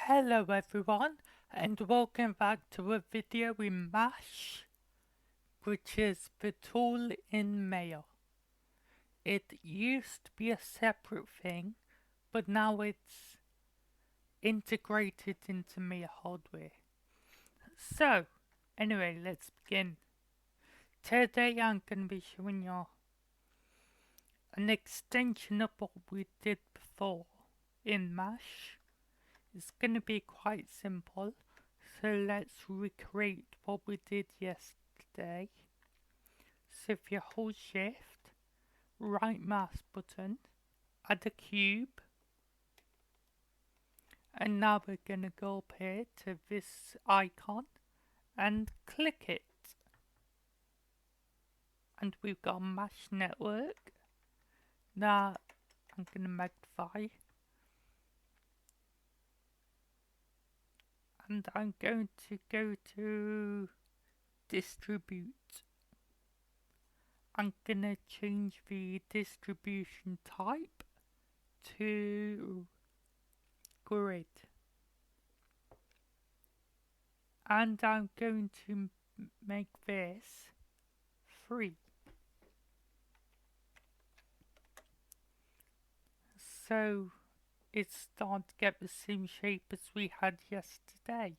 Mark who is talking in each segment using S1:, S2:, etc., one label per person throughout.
S1: Hello everyone, and welcome back to a video in MASH, which is the tool in Mail. It used to be a separate thing, but now it's integrated into Mail hardware. So, anyway, let's begin. Today I'm going to be showing you an extension of what we did before in MASH. It's going to be quite simple. So let's recreate what we did yesterday. So if you hold shift, right mouse button, add a cube, and now we're gonna go up here to this icon and click it. And we've got a MASH network. Now I'm gonna magnify. And I'm going to go to distribute. I'm gonna change the distribution type to grid. And I'm going to make this free. So it's starting to get the same shape as we had yesterday.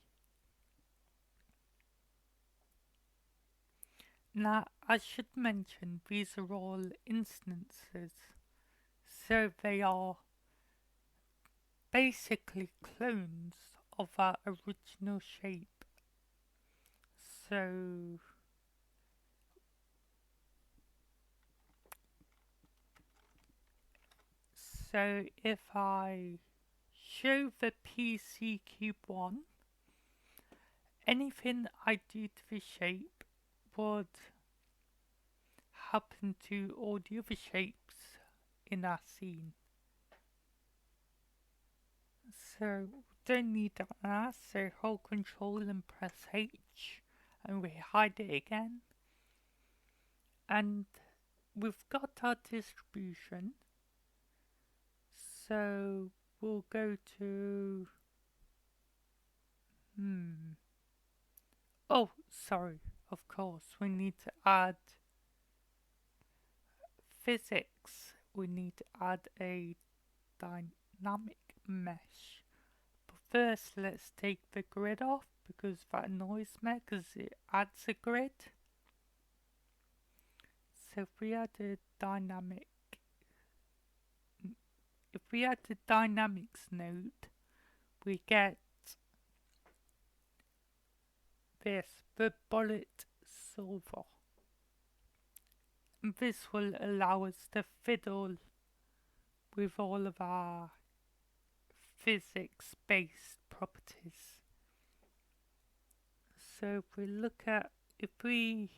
S1: Now, I should mention these are all instances, so they are basically clones of our original shape. So if I show the PC Cube 1, anything I do to the shape would happen to all the other shapes in our scene. So don't need that now, so hold control and press H and we hide it again. And we've got our distribution, so we'll go to oh sorry, of course we need to add physics. We need to add a dynamic mesh. But first let's take the grid off because that annoys me because it adds a grid. So if we add a dynamics node, we get this, the bullet solver. And this will allow us to fiddle with all of our physics-based properties. So if we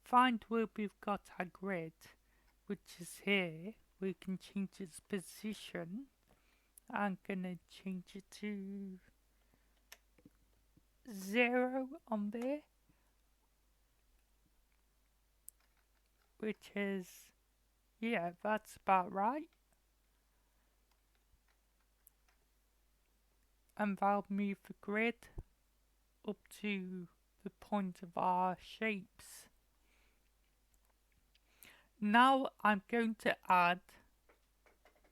S1: find where we've got our grid, which is here, we can change its position. I'm gonna change it to 0 on there, which is, yeah, that's about right. And that'll move the grid up to the point of our shapes. Now I'm going to add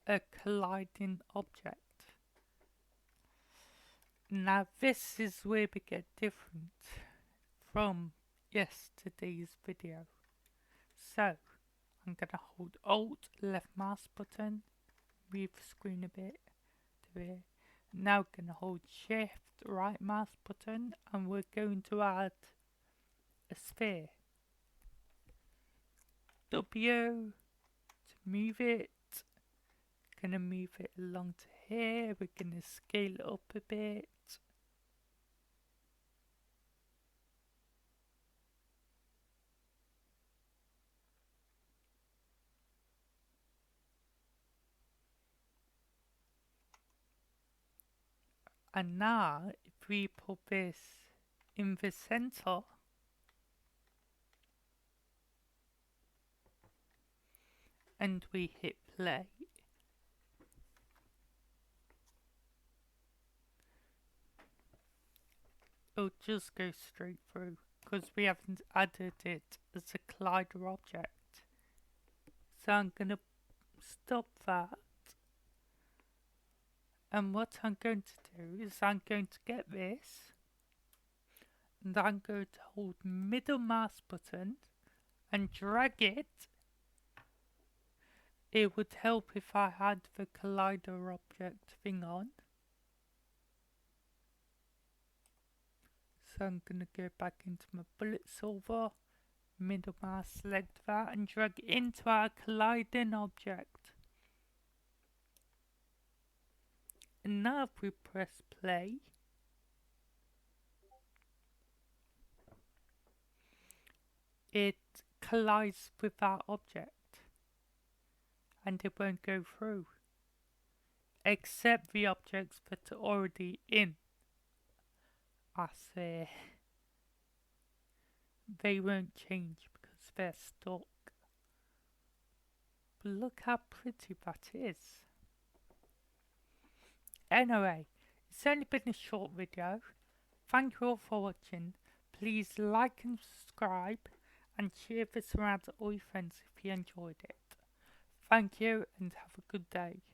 S1: a colliding object. Now this is where we get different from yesterday's video. So I'm gonna hold Alt left mouse button, move the screen a bit to there. Now gonna hold Shift right mouse button and we're going to add a sphere. W to move it. Gonna move it along to here. We're gonna scale it up a bit. And now if we put this in the center, and we hit play, it'll just go straight through because we haven't added it as a collider object. So I'm gonna stop that. And what I'm going to do is I'm going to get this and I'm going to hold middle mouse button and drag it. It would help if I had the collider object thing on. So I'm going to go back into my bullet solver, middle mouse select that and drag it into our colliding object. And now if we press play, it collides with our object and it won't go through, except the objects that are already in. I say they won't change because they're stuck. But look how pretty that is. Anyway, it's only been a short video. Thank you all for watching. Please like and subscribe and share this around to all your friends if you enjoyed it. Thank you and have a good day.